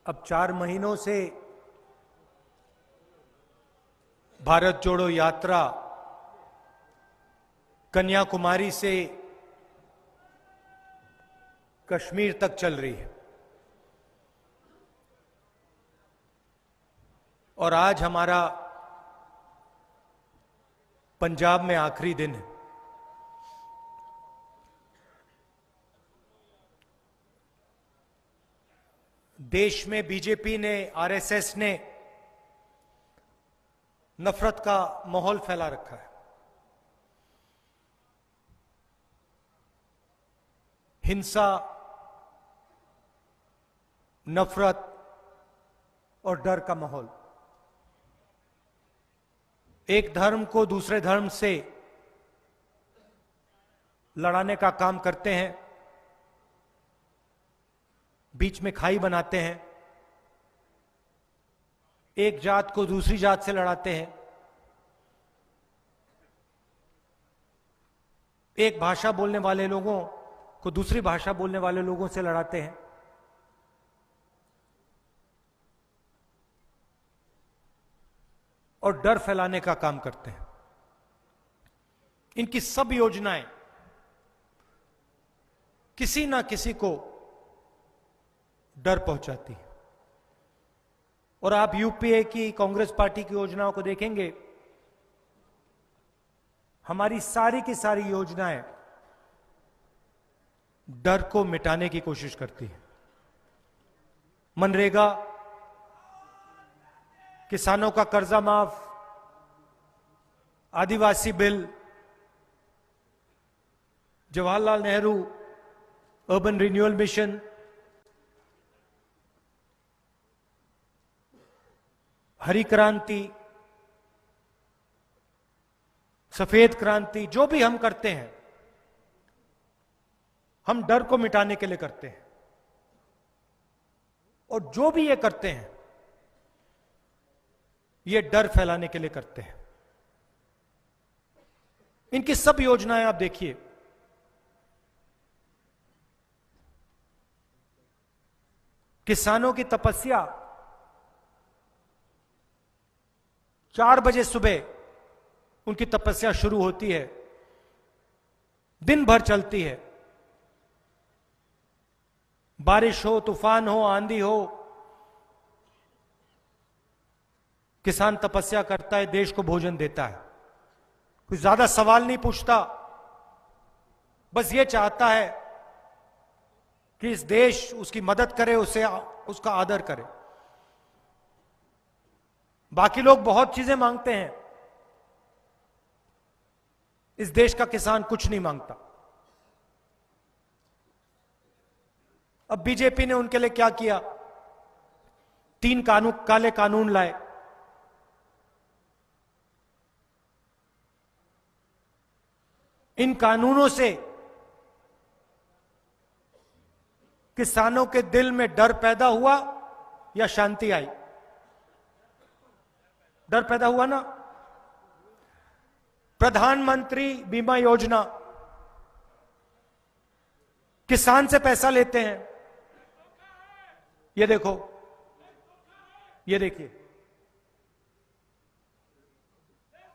अब 4 महीनों से भारत जोड़ो यात्रा कन्याकुमारी से कश्मीर तक चल रही है और आज हमारा पंजाब में आखिरी दिन है। देश में बीजेपी ने, आरएसएस ने नफरत का माहौल फैला रखा है। हिंसा, नफरत और डर का माहौल। एक धर्म को दूसरे धर्म से लड़ाने का काम करते हैं, बीच में खाई बनाते हैं, एक जात को दूसरी जात से लड़ाते हैं, एक भाषा बोलने वाले लोगों को दूसरी भाषा बोलने वाले लोगों से लड़ाते हैं। और डर फैलाने का काम करते हैं। इनकी सब योजनाएं किसी ना किसी को डर पहुंचाती है। और आप यूपीए की, कांग्रेस पार्टी की योजनाओं को देखेंगे, हमारी सारी की सारी योजनाएं डर को मिटाने की कोशिश करती है। मनरेगा, किसानों का कर्जा माफ, आदिवासी bill, Jawaharlal Nehru urban renewal mission, हरी क्रांति, सफेद क्रांति, जो भी हम करते हैं हम डर को मिटाने के लिए करते हैं। और जो भी ये करते हैं ये डर फैलाने के लिए करते हैं। इनकी सब योजनाएं आप देखिए, किसानों की तपस्या 4 बजे सुबह उनकी तपस्या शुरू होती है, दिन भर चलती है। बारिश हो, तूफान हो, आंधी हो, किसान तपस्या करता है, देश को भोजन देता है। कोई ज्यादा सवाल नहीं पूछता, बस ये चाहता है कि इस देश उसकी मदद करे, उसे उसका आदर करे। बाकी लोग बहुत चीजें मांगते हैं, इस देश का किसान कुछ नहीं मांगता। अब बीजेपी ने उनके लिए क्या किया? 3 काले कानून लाए। इन कानूनों से किसानों के दिल में डर पैदा हुआ या शांति आई? डर पैदा हुआ ना। प्रधानमंत्री बीमा योजना, किसान से पैसा लेते हैं। ये देखो, ये देखिए,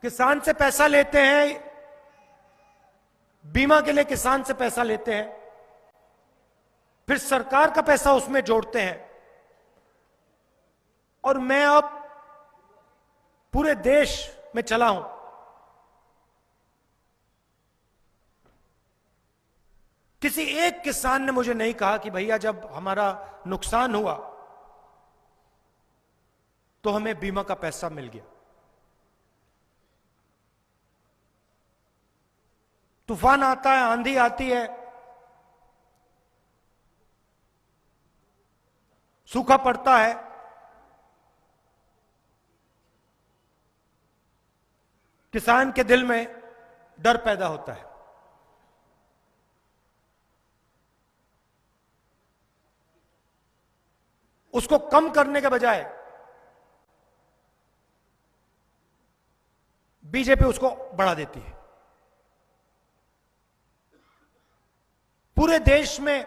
किसान से पैसा लेते हैं, बीमा के लिए किसान से पैसा लेते हैं, फिर सरकार का पैसा उसमें जोड़ते हैं। और मैं अब पूरे देश में चला हूं, किसी एक किसान ने मुझे नहीं कहा कि भैया जब हमारा नुकसान हुआ तो हमें बीमा का पैसा मिल गया। तूफान आता है, आंधी आती है, सूखा पड़ता है, किसान के दिल में डर पैदा होता है। उसको कम करने के बजाय बीजेपी उसको बढ़ा देती है। पूरे देश में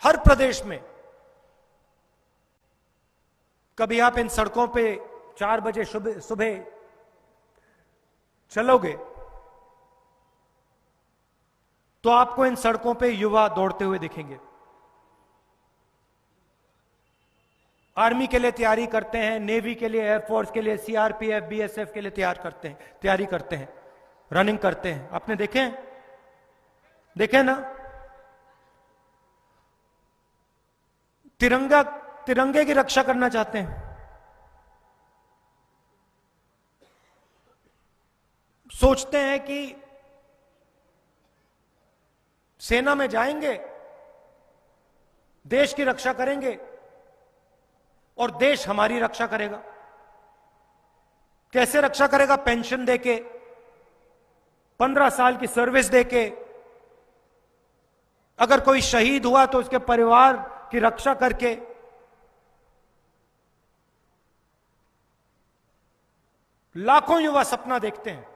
हर प्रदेश में कभी आप इन सड़कों पे 4 बजे सुबह चलोगे तो आपको इन सड़कों पे युवा दौड़ते हुए दिखेंगे। आर्मी के लिए तैयारी करते हैं, नेवी के लिए, एयरफोर्स के लिए, सीआरपीएफ, बीएसएफ के लिए तैयारी करते हैं, रनिंग करते हैं। आपने देखे ना? तिरंगे की रक्षा करना चाहते हैं। सोचते हैं कि सेना में जाएंगे, देश की रक्षा करेंगे और देश हमारी रक्षा करेगा। कैसे रक्षा करेगा? पेंशन देके, 15 साल की सर्विस देके, अगर कोई शहीद हुआ तो उसके परिवार की रक्षा करके। लाखों युवा सपना देखते हैं।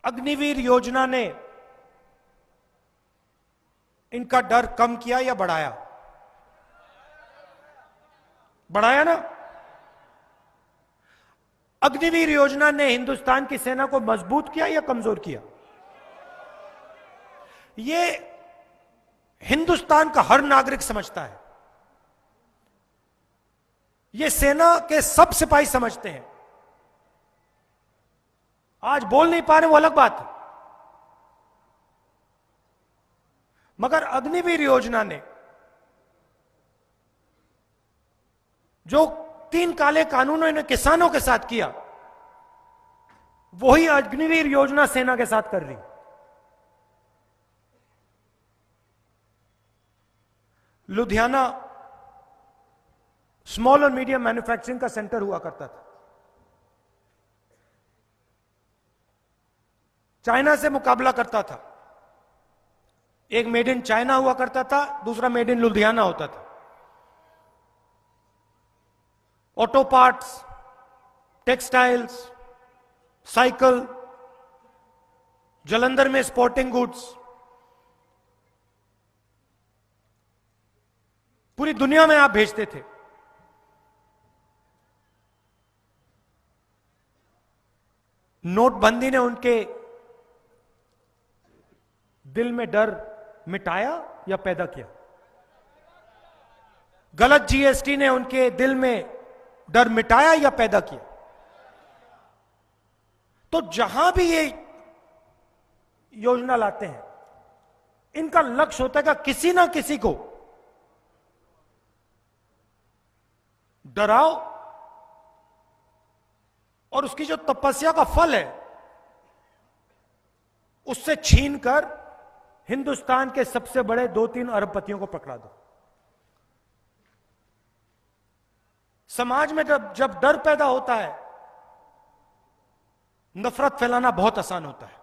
अग्निवीर योजना ने इनका डर कम किया या बढ़ाया? बढ़ाया ना? अग्निवीर योजना ने हिंदुस्तान की सेना को मजबूत किया या कमजोर किया? ये हिंदुस्तान का हर नागरिक समझता है। ये सेना के सब सिपाही समझते हैं। आज बोल नहीं पा रहे वो अलग बात है, मगर अग्निवीर योजना ने जो 3 काले कानूनों ने किसानों के साथ किया, वही अग्निवीर योजना सेना के साथ कर रही। लुधियाना स्मॉल और मीडियम मैन्युफैक्चरिंग का सेंटर हुआ करता था। चाइना से मुकाबला करता था। एक मेड इन चाइना हुआ करता था, दूसरा मेड इन लुधियाना होता था। Auto parts, textiles, cycle, Jalandhar में स्पोर्टिंग गुड्स, पूरी दुनिया में आप भेजते थे। नोटबंदी ने उनके दिल में डर मिटाया या पैदा किया? गलत जीएसटी ने उनके दिल में डर मिटाया या पैदा किया? तो जहां भी ये योजना लाते हैं, इनका लक्ष्य होता है कि किसी ना किसी को डराओ और उसकी जो तपस्या का फल है उससे छीनकर हिंदुस्तान के सबसे बड़े 2-3 अरबपतियों को पकड़ा दो। समाज में जब डर पैदा होता है, नफरत फैलाना बहुत आसान होता है।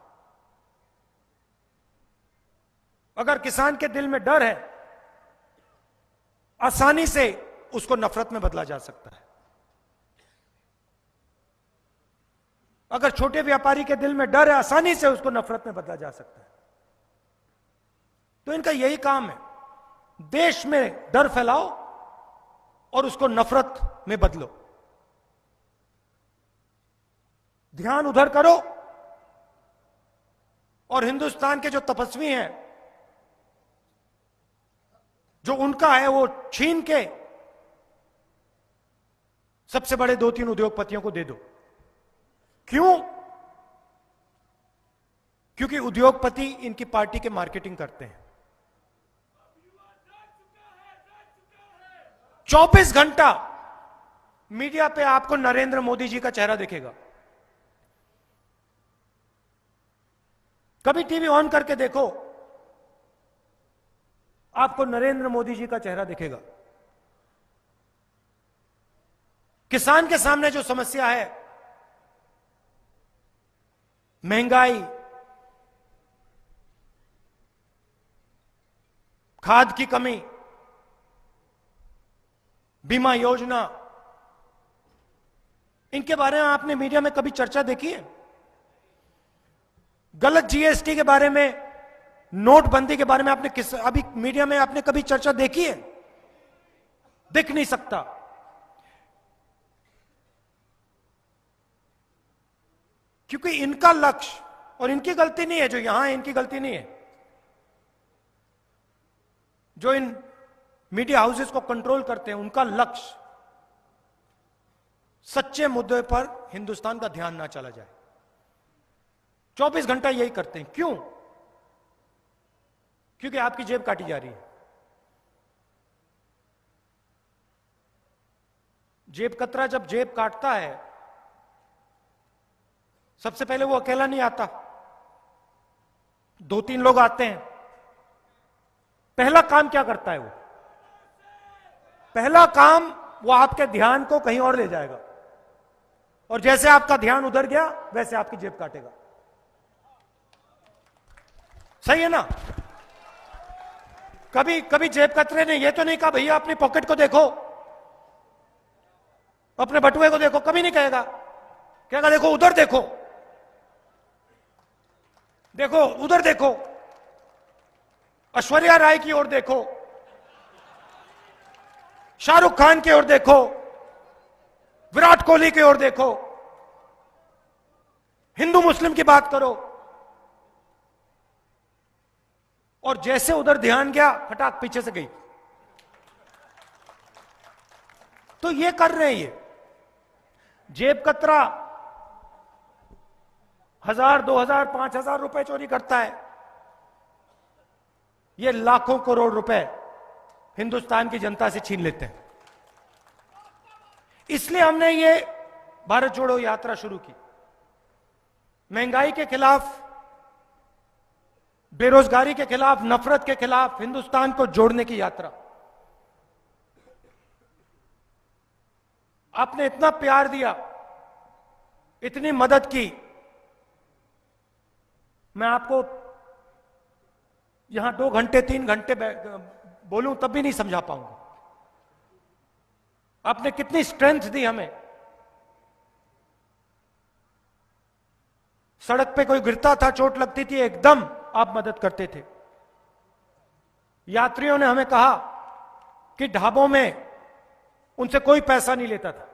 अगर किसान के दिल में डर है, आसानी से उसको नफरत में बदला जा सकता है। अगर छोटे व्यापारी के दिल में डर है, आसानी से उसको नफरत में बदला जा सकता है। तो इनका यही काम है, देश में डर फैलाओ और उसको नफरत में बदलो। ध्यान उधर करो और हिंदुस्तान के जो तपस्वी हैं, जो उनका है वो छीन के सबसे बड़े 2-3 उद्योगपतियों को दे दो। क्यों? क्योंकि उद्योगपति इनकी पार्टी के मार्केटिंग करते हैं। 24 घंटा मीडिया पे आपको नरेंद्र मोदी जी का चेहरा दिखेगा। कभी टीवी ऑन करके देखो, आपको नरेंद्र मोदी जी का चेहरा दिखेगा। किसान के सामने जो समस्या है, महंगाई, खाद की कमी, बीमा योजना, इनके बारे में आपने मीडिया में कभी चर्चा देखी है? गलत जीएसटी के बारे में नोटबंदी के बारे में आपने अभी मीडिया में आपने कभी चर्चा देखी है? दिख नहीं सकता। क्योंकि इनका लक्ष्य, और इनकी गलती नहीं है, जो यहां है इनकी गलती नहीं है, जो इन मीडिया हाउसेस को कंट्रोल करते हैं, उनका लक्ष्य सच्चे मुद्दे पर हिंदुस्तान का ध्यान ना चला जाए। 24 घंटा यही करते हैं। क्यों? क्योंकि आपकी जेब काटी जा रही है। जेब कतरा जब जेब काटता है, सबसे पहले वो अकेला नहीं आता, 2-3 लोग आते हैं। पहला काम क्या करता है वो? पहला काम वो आपके ध्यान को कहीं और ले जाएगा, और जैसे आपका ध्यान उधर गया वैसे आपकी जेब काटेगा। सही है ना? कभी कभी जेब कतरे ने ये तो नहीं कहा भैया अपनी पॉकेट को देखो, अपने बटुए को देखो, कभी नहीं कहेगा। कहेगा देखो उधर देखो, देखो उधर देखो, ऐश्वर्या राय की ओर देखो, शाहरुख खान की ओर देखो, विराट कोहली की ओर देखो, हिंदू मुस्लिम की बात करो। और जैसे उधर ध्यान गया, फटाक पीछे से गई। तो ये कर रहे हैं ये जेब कतरा 1000, 2000, 5000 रुपए चोरी करता है। ये लाखों करोड़ रुपए हिंदुस्तान की जनता से छीन लेते हैं। इसलिए हमने ये भारत जोड़ो यात्रा शुरू की। महंगाई के खिलाफ, बेरोजगारी के खिलाफ, नफरत के खिलाफ हिंदुस्तान को जोड़ने की यात्रा। आपने इतना प्यार दिया, इतनी मदद की, मैं आपको यहां 2 घंटे 3 घंटे बोलूं तब भी नहीं समझा पाऊंगा। आपने कितनी स्ट्रेंथ दी हमें। सड़क पे कोई गिरता था, चोट लगती थी, एकदम आप मदद करते थे। यात्रियों ने हमें कहा कि ढाबों में उनसे कोई पैसा नहीं लेता था।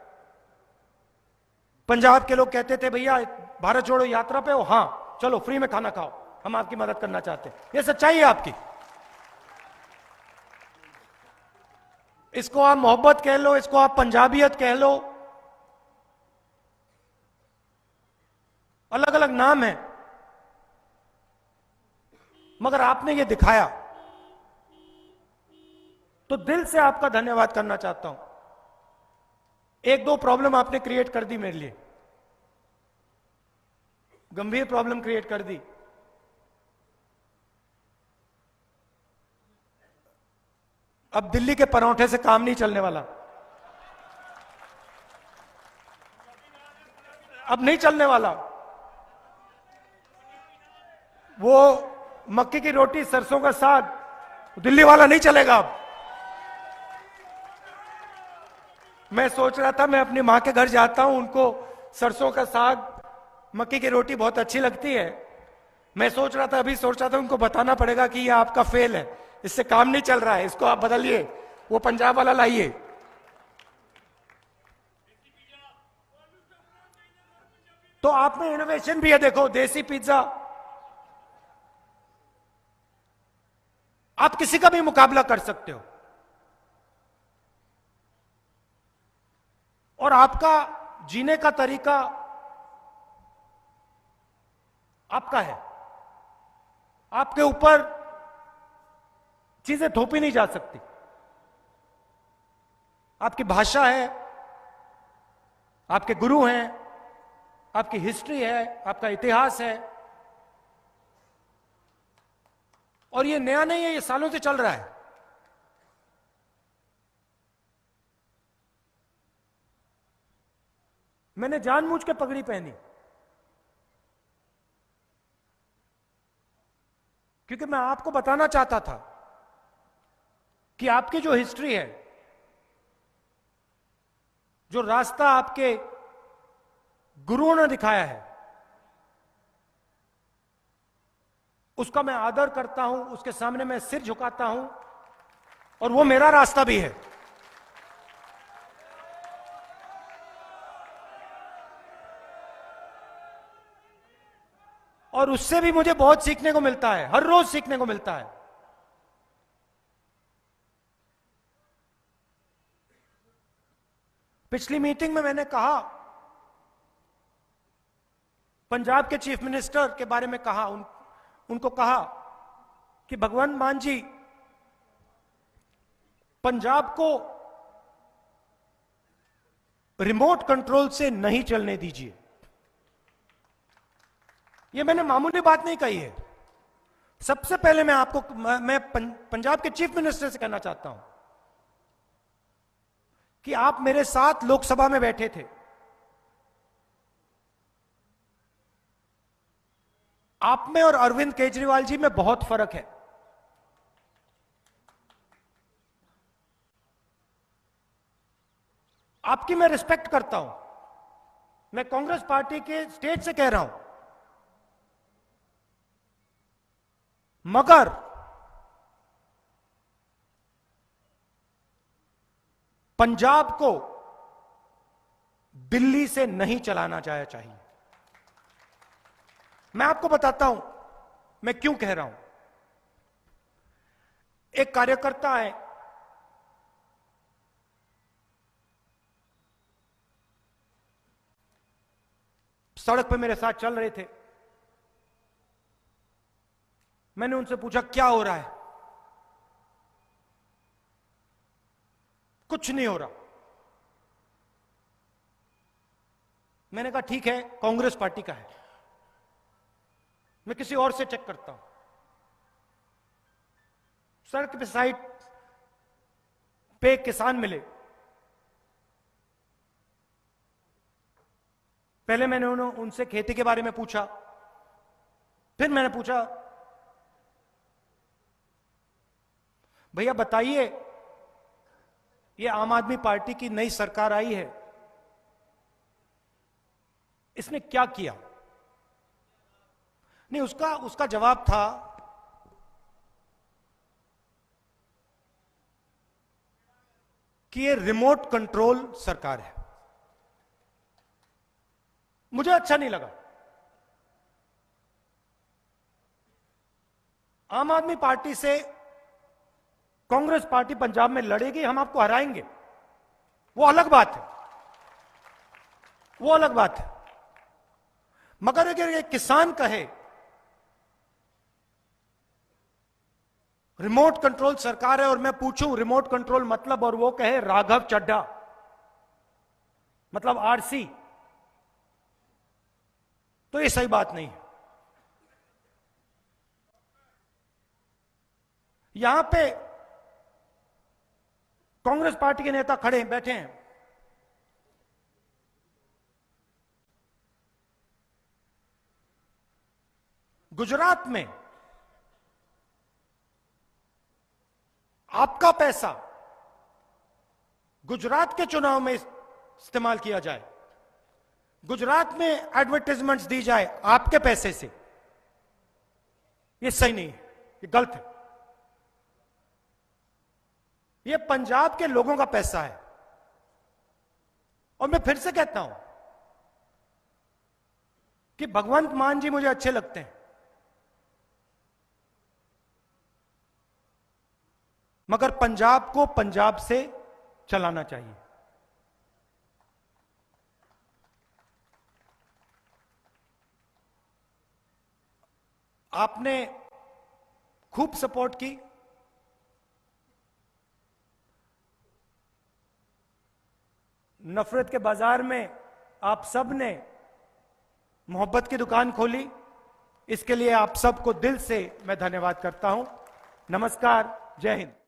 पंजाब के लोग कहते थे भैया भारत जोड़ो यात्रा पे हो, हां चलो फ्री में खाना खाओ, हम आपकी मदद करना चाहते हैं। यह सच्चाई है आपकी। इसको आप मोहब्बत कह लो, इसको आप पंजाबियत कह लो, अलग अलग नाम है, मगर आपने ये दिखाया, तो दिल से आपका धन्यवाद करना चाहता हूं। 1-2 प्रॉब्लम आपने क्रिएट कर दी मेरे लिए, गंभीर प्रॉब्लम क्रिएट कर दी। अब दिल्ली के परोठे से काम नहीं चलने वाला, अब नहीं चलने वाला। वो मक्के की रोटी, सरसों का साग, दिल्ली वाला नहीं चलेगा अब। मैं सोच रहा था मैं अपनी मां के घर जाता हूं, उनको सरसों का साग, मक्के की रोटी बहुत अच्छी लगती है। मैं सोच रहा था, अभी सोच रहा था उनको बताना पड़ेगा कि ये आपका फेल है, इससे काम नहीं चल रहा है, इसको आप बदलिए, वो पंजाब वाला लाइए। तो आप में इनोवेशन भी है, देखो देसी पिज्जा। आप किसी का भी मुकाबला कर सकते हो, और आपका जीने का तरीका आपका है। आपके ऊपर चीजें थोपी नहीं जा सकती। आपकी भाषा है, आपके गुरु हैं, आपकी हिस्ट्री है, आपका इतिहास है, और ये नया नहीं है, ये सालों से चल रहा है। मैंने जानबूझ के पगड़ी पहनी क्योंकि मैं आपको बताना चाहता था कि आपकी जो हिस्ट्री है, जो रास्ता आपके गुरुओं ने दिखाया है, उसका मैं आदर करता हूं, उसके सामने मैं सिर झुकाता हूं, और वो मेरा रास्ता भी है। और उससे भी मुझे बहुत सीखने को मिलता है, हर रोज सीखने को मिलता है। पिछली मीटिंग में मैंने कहा, पंजाब के चीफ मिनिस्टर के बारे में कहा, उनको कहा कि भगवंत मान जी, पंजाब को रिमोट कंट्रोल से नहीं चलने दीजिए। ये मैंने मामूली बात नहीं कही है। सबसे पहले मैं पंजाब के चीफ मिनिस्टर से कहना चाहता हूं कि आप मेरे साथ लोकसभा में बैठे थे, आप में और अरविंद केजरीवाल जी में बहुत फर्क है। आपकी मैं रिस्पेक्ट करता हूं, मैं कांग्रेस पार्टी के स्टेज से कह रहा हूं, मगर पंजाब को दिल्ली से नहीं चलाना चाहिए। मैं आपको बताता हूं मैं क्यों कह रहा हूं। एक कार्यकर्ता है, सड़क पे मेरे साथ चल रहे थे। मैंने उनसे पूछा क्या हो रहा है? कुछ नहीं हो रहा। मैंने कहा ठीक है, कांग्रेस पार्टी का है, मैं किसी और से चेक करता हूं। सड़क पे साइड पे एक किसान मिले। पहले मैंने उनसे खेती के बारे में पूछा, फिर मैंने पूछा भैया बताइए, ये आम आदमी पार्टी की नई सरकार आई है, इसने क्या किया? नहीं, उसका जवाब था कि ये रिमोट कंट्रोल सरकार है। मुझे अच्छा नहीं लगा। आम आदमी पार्टी से कांग्रेस पार्टी पंजाब में लड़ेगी, हम आपको हराएंगे, वो अलग बात है, वो अलग बात है। मगर अगर एक किसान कहे रिमोट कंट्रोल सरकार है और मैं पूछूं रिमोट कंट्रोल मतलब, और वो कहे राघव चड्ढा मतलब आरसी, तो ये सही बात नहीं है। यहां पे कांग्रेस पार्टी के नेता खड़े बैठे हैं, गुजरात में आपका पैसा गुजरात के चुनाव में इस्तेमाल किया जाए, गुजरात में एडवर्टाइजमेंट्स दी जाए आपके पैसे से, यह सही नहीं है, यह गलत है। यह पंजाब के लोगों का पैसा है। और मैं फिर से कहता हूं कि भगवंत मान जी मुझे अच्छे लगते हैं, मगर पंजाब को पंजाब से चलाना चाहिए। आपने खूब सपोर्ट की, नफरत के बाजार में आप सब ने मोहब्बत की दुकान खोली, इसके लिए आप सबको दिल से मैं धन्यवाद करता हूं। नमस्कार, जय हिंद।